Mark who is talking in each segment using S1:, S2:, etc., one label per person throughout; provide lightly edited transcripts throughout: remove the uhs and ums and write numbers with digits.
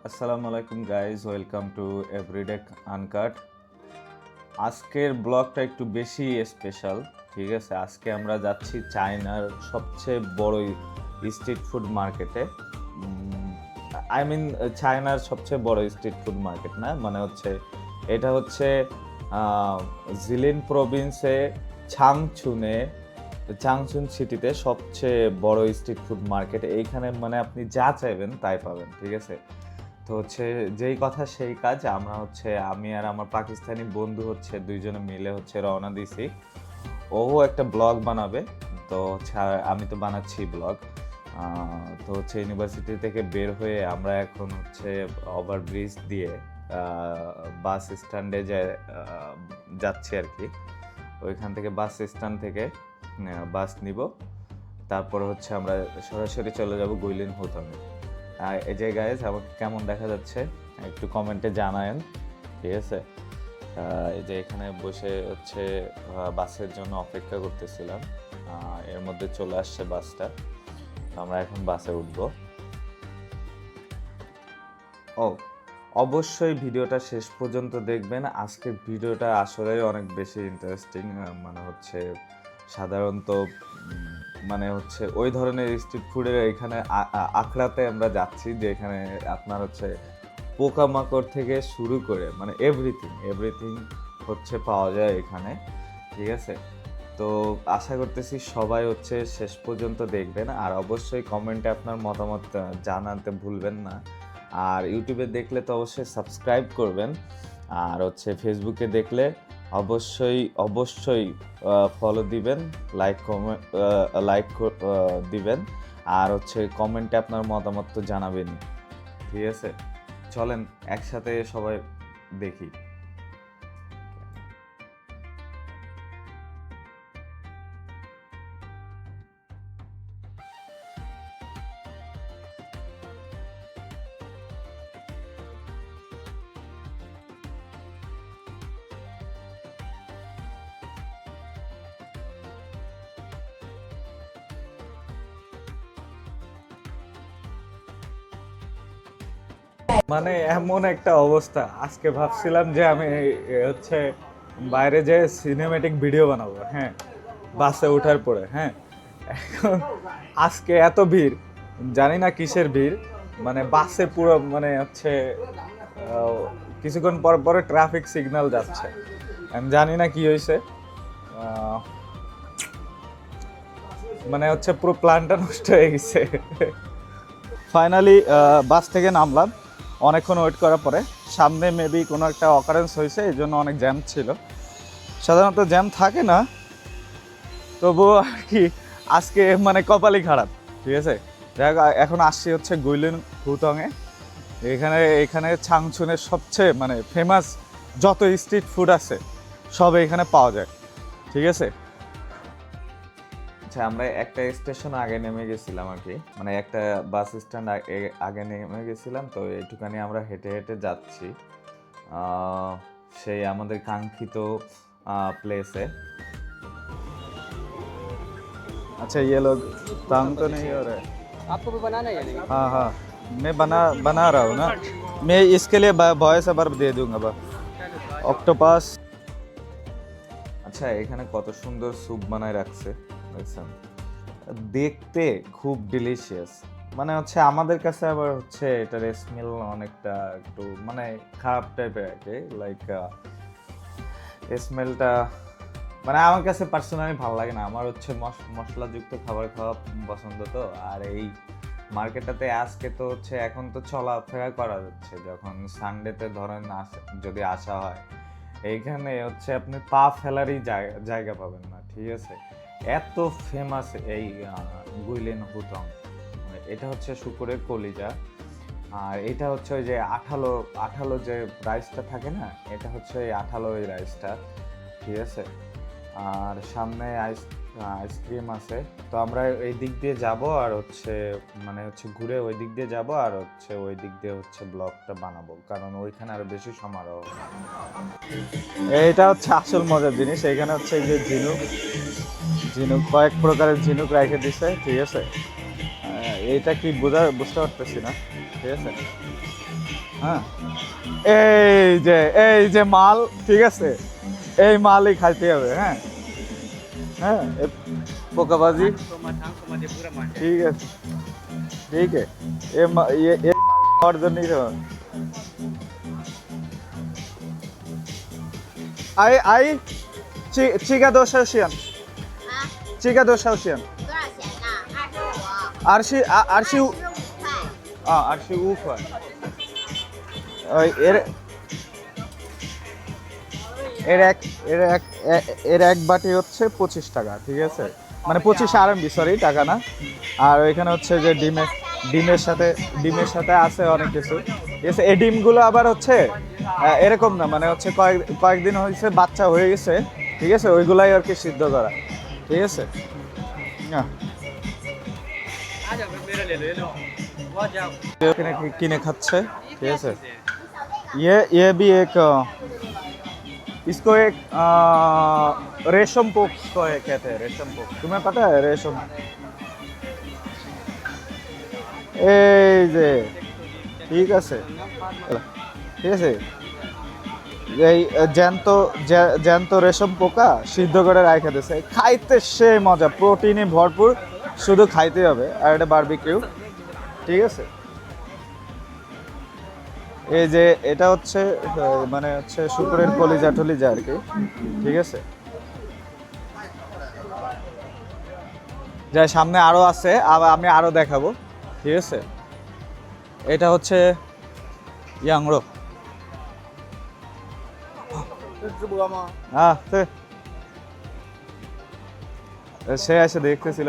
S1: আসসালামু আলাইকুম guys, welcome to everyday uncut. আজকের ব্লগটা একটু বেশি স্পেশাল, ঠিক আছে। আজকে আমরা যাচ্ছি চায়নার সবচেয়ে বড় স্ট্রিট ফুড মার্কেটে। আই মিন চায়নার সবচেয়ে বড় স্ট্রিট ফুড মার্কেট না, মানে হচ্ছে এটা হচ্ছে জিলিন প্রভিন্সে চাংচুন সিটিতে সবচেয়ে বড় স্ট্রিট ফুড মার্কেট। এইখানে মানে আপনি যা চাইবেন তাই পাবেন, ঠিক আছে। তো হচ্ছে যেই কথা সেই কাজ, আমি আর আমার পাকিস্তানি বন্ধু দুইজনে মিলে রওনা দিছি। ও একটা ব্লগ বানাবে, তো আমি তো বানাচ্ছি ব্লগ। তো ইউনিভার্সিটি থেকে বের হয়ে আমরা এখন ওভারব্রিজ দিয়ে বাস স্ট্যান্ডে যাচ্ছি আর কি। ওইখান থেকে বাস স্ট্যান্ড থেকে বাস নিব, তারপর আমরা সরাসরি চলে যাব গুইলিন হুতংয়ে। এই যে গাইজ, আমাকে কেমন দেখা যাচ্ছে একটু কমেন্টে জানায়েন, ঠিক আছে। এই যে এখানে বসে বাসের জন্য অপেক্ষা করতেছিলাম, এর মধ্যে চলে আসছে বাসটা। আমরা এখন বাসে উঠব। অবশ্যই ভিডিওটা শেষ পর্যন্ত দেখবেন। আজকের ভিডিওটা আসলে অনেক বেশি ইন্টারেস্টিং। সাধারণত ওই ধরনের স্ট্রিট ফুডের এখানে আখড়াতে আমরা যাচ্ছি, যে এখানে আপনার পোকামাকড় থেকে শুরু করে মানে এভরিথিং পাওয়া যায় এখানে, ঠিক আছে। তো আশা করতেছি সবাই শেষ পর্যন্ত দেখবেন, আর অবশ্যই কমেন্টে আপনার মতামত জানাতে ভুলবেন না। আর ইউটিউবে দেখলে তো অবশ্যই সাবস্ক্রাইব করবেন, আর ফেসবুকে দেখলে অবশ্যই ফলো দিবেন, লাইক দিবেন, আর কমেন্টে আপনার মতামত তো জানাবেনই, ঠিক আছে। চলেন একসাথে সবাই দেখি। মানে এমন একটা অবস্থা, আজকে ভাবছিলাম যে আমি বাইরে যে সিনেমেটিক ভিডিও বানাবো, হ্যাঁ, বাসে ওঠার পরে, হ্যাঁ। এখন আজকে এত ভিড়, জানি না কিসের ভিড়, মানে বাসে পুরো কিছুক্ষণ পর পরে ট্রাফিক সিগন্যাল যাচ্ছে। আমি জানি না কি হয়েছে, মানে পুরো প্ল্যানটা নষ্ট হয়ে গেছে। ফাইনালি বাস থেকে নামলাম, অনেকক্ষণ ওয়েট করার পরে। সামনে মেবি কোনো একটা অকারেন্স হয়েছে, এই জন্য অনেক জ্যাম ছিল। সাধারণত জ্যাম থাকে না, তবুও আর কি আজকে মানে কপালই খারাপ, ঠিক আছে। এখন আসছি গুইলিন হুতংয়ে। এখানে চাংচুনের সবচেয়ে মানে ফেমাস যত স্ট্রিট ফুড আছে সব এখানে পাওয়া যায়, ঠিক আছে। আমরা একটা স্টেশন আগে নেমে গেছিলাম আর কি, মানে একটা বাস স্ট্যান্ড আগে নেমে গেছিলাম। তো এইটুখানি আমরা হেঁটে হেঁটে যাচ্ছি সেই আমাদের কাঙ্ক্ষিত প্লেসে। अच्छा ये लोग तंग तो नहीं हो रहे?
S2: आपको भी बनाना है या नहीं?
S1: हाँ हाँ, मैं बना रहा हूँ ना। मैं इसके लिए बॉय से बर्फ दे दूंगा बा অক্টোপাস। আচ্ছা, এখানে কত সুন্দর স্যুপ বানায় রাখছে দেখছেন, দেখতে খুব ডিলিশিয়াস। মানে আমাদের কাছে আবার এটার স্মেল অনেকটা একটু মানে খারাপ টাইপের আর কি, লাইক স্মেলটা মানে আমার কাছে পার্সোনালি ভালো লাগে না। আমার মশলাযুক্ত খাবার খাওয়া পছন্দ। তো আর এই মার্কেটটাতে আজকে তো এখন তো চলাফেরা করা যাচ্ছে, যখন সানডেতে ধরেন যদি আসা হয়, এইখানে আপনি পা ফেলারই জায়গা পাবেন না, ঠিক আছে। এত ফেমাস এই গুইলিন হুতং। এটা শুকরের কলিজা, আর এটা ওই যে আঠালো আঠালো যে রাইসটা থাকে না, এটা এই আঠালো এই রাইসটা, ঠিক আছে। আর সামনে আইসক্রিম আছে। তো আমরা এই দিক দিয়ে যাব, আর মানে ঘুরে ওই দিক দিয়ে যাব, আর ওই দিক দিয়ে ব্লগটা বানাবো, কারণ ওইখানে আরো বেশি সমারোহ। এইটা আসল মজার জিনিস, এখানে এই যে ঝিনুক কয়েক প্রকারের ঝিনুক রেখে দিছে, ঠিক আছে। এইটা কি বুঝতে পারতেছি না। ঠিক আছে? হ্যাঁ, এই যে মাল, ঠিক আছে, এই মালই খাইতে হবে। হ্যাঁ হ্যাঁ, পোকাবাজি, ঠিক আছে, ঠিক আছে, ये और जो नहीं रहा। आई chiga 多少钱？ chiga 多少钱？
S2: 多少钱呢
S1: 25
S2: ？25块。
S1: 25 块। এর এর এক এর এক এর এক বাটি হচ্ছে 25 টাকা, ঠিক আছে, মানে 25 RMB, সরি, টাকা না। আর ওইখানে হচ্ছে যে ডিমের সাথে আছে অনেক কিছু, ঠিক আছে। এই ডিমগুলো আবার হচ্ছে এরকম না, মানে হচ্ছে কয়েকদিন হয়েছে বাচ্চা হয়ে গেছে, ঠিক আছে, ওইগুলাই আর কি সিদ্ধ করা, ঠিক আছে। হ্যাঁ, এখানে কিনে খাচ্ছে, ঠিক আছে। ये भी एक इसको एक रेशम पोक को कहते हैं, रेशम पोक, तुम्हें पता है रेशम? এই যে, ঠিক আছে, ঠিক আছে, এই জ্যান্ত রেশম পোকা সিদ্ধ করে রাখা দিয়েছে, খাইতে সে মজা, প্রোটিনে ভরপুর, শুধু খাইতে হবে। আর এটা বারবিকিউ, ঠিক আছে। এই যে এটা হচ্ছে মানে হচ্ছে শুকুরের কলিজা টলিজা আর কি, ঠিক আছে। যাই, সামনে আরো আছে, আমি আরো দেখাবো, ঠিক আছে। এটা হচ্ছে ইয়াংরো। হ্যাঁ, সে এসে দেখতেছিল।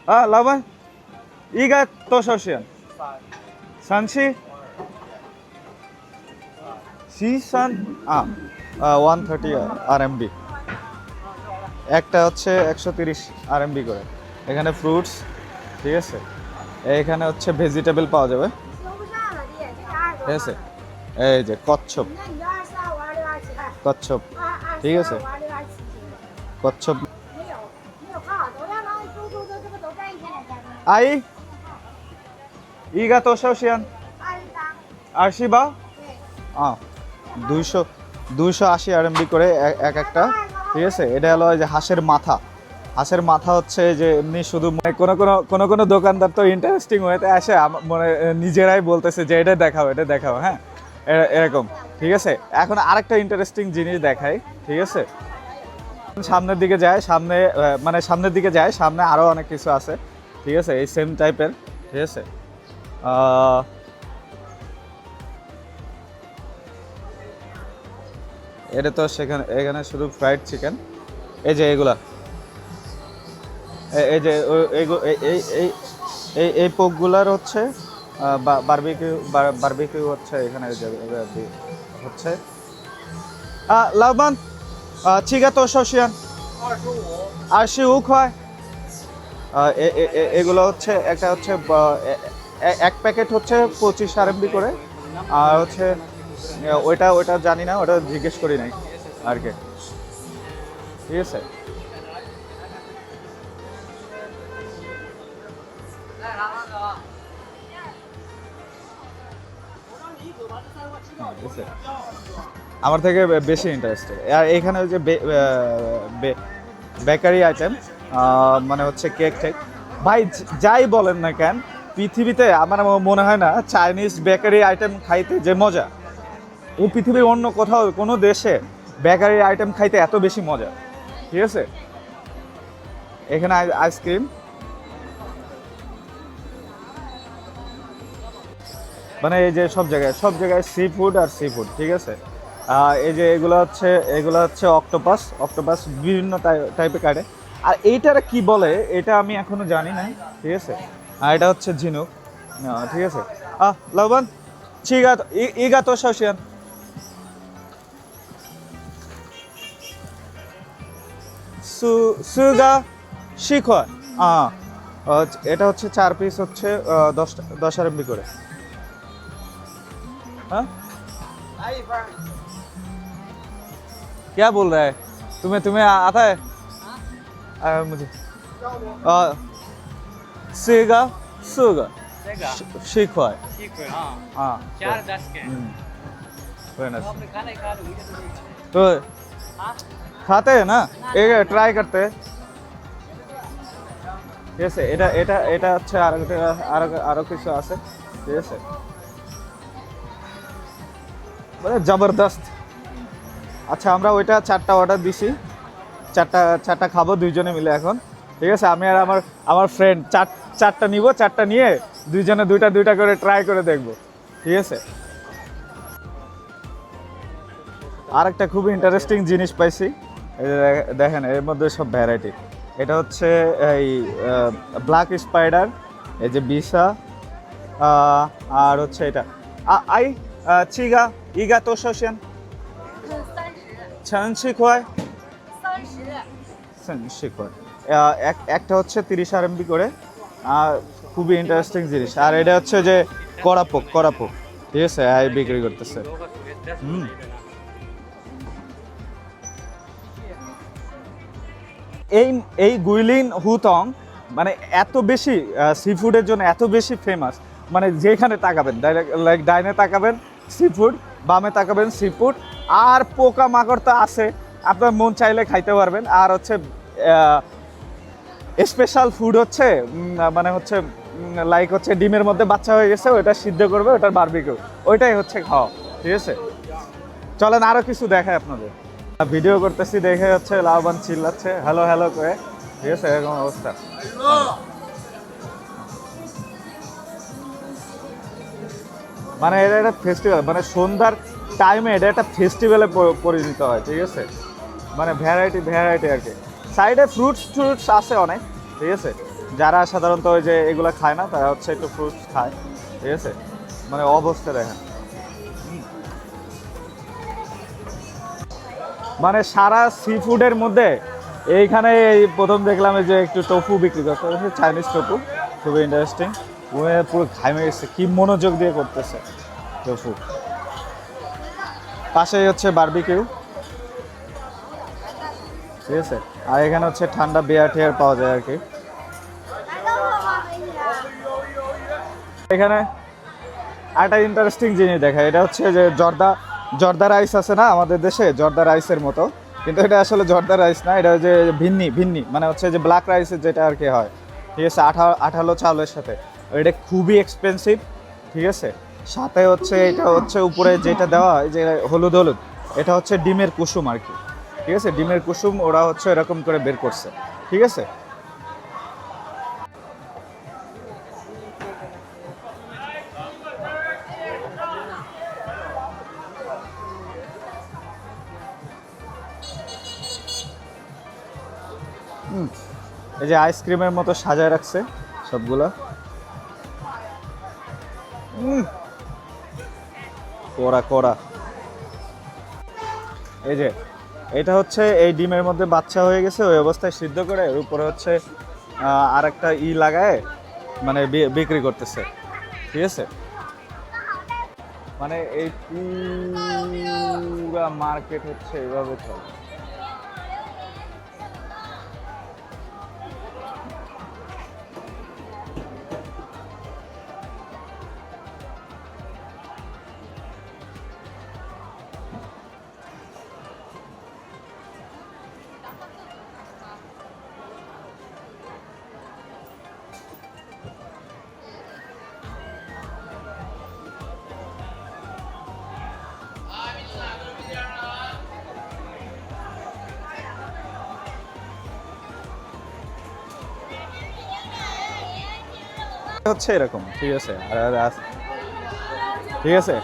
S1: হ্যাঁ, লাভান ইগা 多少钱？ সানসি সিসান 130 RMB, একটা হচ্ছে 130 RMB করে। এখানে ফ্রুটস, ঠিক আছে, এখানে হচ্ছে ভেজিটেবল পাওয়া যাবে, ঠিক আছে। এই যে কচ্ছপ, ঠিক আছে, কচ্ছপ। আই ইগা 多少钱？ 80 বা 280 RMB করে একটা, ঠিক আছে। এটা হলো যে হাঁসের মাথা হচ্ছে যে এমনি শুধু, মানে কোনো দোকানদার তো ইন্টারেস্টিং হয়েতে আসে, মানে নিজেরাই বলতেছে যে এটা দেখাও, হ্যাঁ, এরকম, ঠিক আছে। এখন আরেকটা ইন্টারেস্টিং জিনিস দেখাই, ঠিক আছে। সামনের দিকে যায়, সামনে আরো অনেক কিছু আছে, ঠিক আছে, এই সেম টাইপের, ঠিক আছে। এটা তো এখানে শুধু ফ্রাইড চিকেন। এই যে এগুলা, এই যে এই পোকগুলার হচ্ছে বারবিকিউ হচ্ছে এখানে হচ্ছে। লাভবান চিকা 多少钱？ 25 块। এগুলো হচ্ছে একটা হচ্ছে এক প্যাকেট হচ্ছে 25 RMB করে, আর হচ্ছে ওইটা জানি না, ওটা জিজ্ঞেস করি নাই আর কি, ঠিক আছে। আমার থেকে বেশি ইন্টারেস্টেড। আর এখানে ওই যে বেকারি আইটেম, মানে হচ্ছে কেক টেক, ভাই যাই বলেন না কেন, পৃথিবীতে আমার মনে হয় না চাইনিজ বেকারি আইটেম খাইতে যে মজা, ও পৃথিবীর অন্য কোথাও কোনো দেশে বেকারি আইটেম খাইতে এত বেশি মজা, ঠিক আছে। এখানে আইসক্রিম, মানে এই যে সব জায়গায় সি ফুড, ঠিক আছে। এই যে এগুলো হচ্ছে অক্টোপাস বিভিন্ন টাইপের কাটে। আর এইটার কি বলে এটা আমি এখনো জানি না, ঠিক আছে। আর এটা হচ্ছে ঝিনুক, ঠিক আছে। লাভবান চিগা ইগা 多少钱？ সুগা শিখা। এটা হচ্ছে 4 পিস হচ্ছে 10 RMB করে। हाँ क्या बोल रहा है? तुम्हें आता है? मुझे सुगा शीख हुआ है।
S2: ठीक है हाँ
S1: हाँ
S2: 4-10 के
S1: very nice।
S2: आपने खाना ही खा लो
S1: तो
S2: हाँ
S1: खाते हैं ना एक ট্राई करते हैं ঠিক আছে এটা এটা এটা হচ্ছে আরো কিছু আছে ঠিক আছে মানে জবরদস্ত আচ্ছা আমরা ওইটা 4টা অর্ডার দিছি 4টা খাবো দুইজনে মিলে এখন ঠিক আছে আমি আর আমার ফ্রেন্ড 4টা নিব 4টা নিয়ে দুইজনে দুইটা করে ট্রাই করে দেখব ঠিক আছে আরেকটা খুব ইন্টারেস্টিং জিনিস পাইছি এই যে দেখেন এর মধ্যে সব ভ্যারাইটি এটা হচ্ছে এই ব্ল্যাক স্পাইডার এই যে বিসা আর হচ্ছে এটা আই চিগা ইগা তোশোশন 30块30块একটা হচ্ছে 30 RMB করে আর খুবই ইন্টারেস্টিং জিনিস আর এটা হচ্ছে যে করাপোক ঠিক আছে এই বিক্রি করতেছে এই গুইলিন হুতং মানে এত বেশি সি ফুডের জন্য এত বেশি ফেমাস মানে যেখানে তাকাবেন লাইক ডাইনে তাকাবেন সি ফুড বামে তাকাবেন সি ফুড আর পোকা মাকড় তো আছে আপনার মন চাইলে খাইতে পারবেন আর হচ্ছে স্পেশাল ফুড হচ্ছে মানে হচ্ছে লাইক হচ্ছে ডিমের মধ্যে বাচ্চা হয়ে গেছে ওটা সিদ্ধ করবে ওটার বারবিকিউ ওইটাই হচ্ছে খাওয়া ঠিক আছে চলেন আরও কিছু দেখায় আপনাদের ভিডিও করতেছি দেখে হচ্ছে লাভবান চিল্লাচ্ছে হ্যালো করে ঠিক আছে এরকম অবস্থা মানে এটা একটা ফেস্টিভ্যাল মানে সন্ধ্যার টাইমে এটা একটা ফেস্টিভ্যালে পরিণত হয় ঠিক আছে মানে ভ্যারাইটি আর কি সাইডে ফ্রুটস আছে অনেক ঠিক আছে যারা সাধারণত ওই যে এগুলো খায় না তারা হচ্ছে একটু ফ্রুটস খায় ঠিক আছে মানে অবস্থা দেখেন মানে সারা সি ফুডের মধ্যে এইখানে এই প্রথম দেখলাম যে একটু টোফু বিক্রি করতে চাইনিজ টোফু খুবই ইন্টারেস্টিং পুরো ঘামে গেছে কি মনোযোগ দিয়ে করতেছে টোফু পাশেই হচ্ছে বারবিকিউ ঠিক আছে আর এখানে হচ্ছে ঠান্ডা বিয়ার টিয়ার পাওয়া যায় আর কি এখানে একটা ইন্টারেস্টিং জিনিস দেখা এটা হচ্ছে যে জর্দা রাইস আছে না আমাদের দেশে জর্দা রাইসের মতো কিন্তু এটা আসলে জর্দা রাইস না এটা যে ভিন্নি মানে হচ্ছে যে ব্ল্যাক রাইসের যেটা আর কি হয় ঠিক আছে আঠালো চাউলের সাথে এটা খুবই এক্সপেন্সিভ ঠিক আছে সাথে হচ্ছে এটা হচ্ছে উপরে যেটা দেওয়া হয় যে হলুদ এটা হচ্ছে ডিমের কুসুম আর কি ঠিক আছে ডিমের কুসুম ওরা হচ্ছে এরকম করে বের করছে ঠিক আছে এই যে আইসক্রিমের মতো সাজায় রাখছে সবগুলা কড়া এই যে এটা হচ্ছে এই ডিমের মধ্যে বাচ্চা হয়ে গেছে ওই অবস্থায় সিদ্ধ করে এর উপরে হচ্ছে আর একটা লাগায় মানে বিক্রি করতেছে ঠিক আছে মানে এই পুরা মার্কেট হচ্ছে এভাবে চলে হচ্ছে এরকম ঠিক আছে ঠিক আছে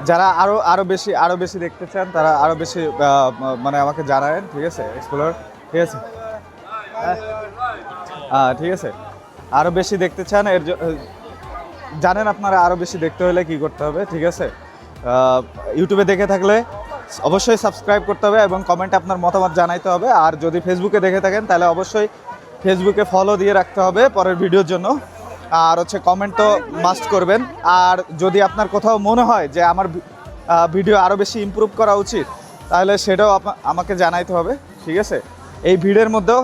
S1: যারা আরো বেশি দেখতে চান তারা আরো বেশি মানে আমাকে জানাবেন ঠিক আছে এক্সপ্লোর ঠিক আছে ঠিক আছে আরো বেশি দেখতে চান এর জানেন আপনারা আরো বেশি দেখতে হলে কি করতে হবে ঠিক আছে ইউটিউবে দেখে থাকলে অবশ্যই সাবস্ক্রাইব করতে হবে এবং কমেন্টে আপনার মতামত জানাইতে হবে আর যদি ফেসবুকে দেখে থাকেন তাহলে অবশ্যই ফেসবুকে ফলো দিয়ে রাখতে হবে পরের ভিডিওর জন্য আর হচ্ছে কমেন্ট তো মাস্ট করবেন আর যদি আপনার কোথাও মনে হয় যে আমার ভিডিও আরও বেশি ইমপ্রুভ করা উচিত তাহলে সেটাও আমাকে জানাইতে হবে ঠিক আছে এই ভিডিওর মধ্যেও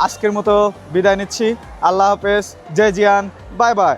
S1: আজকের মতো বিদায় নিচ্ছি আল্লাহ হাফেজ জয় জিয়ান বাই বাই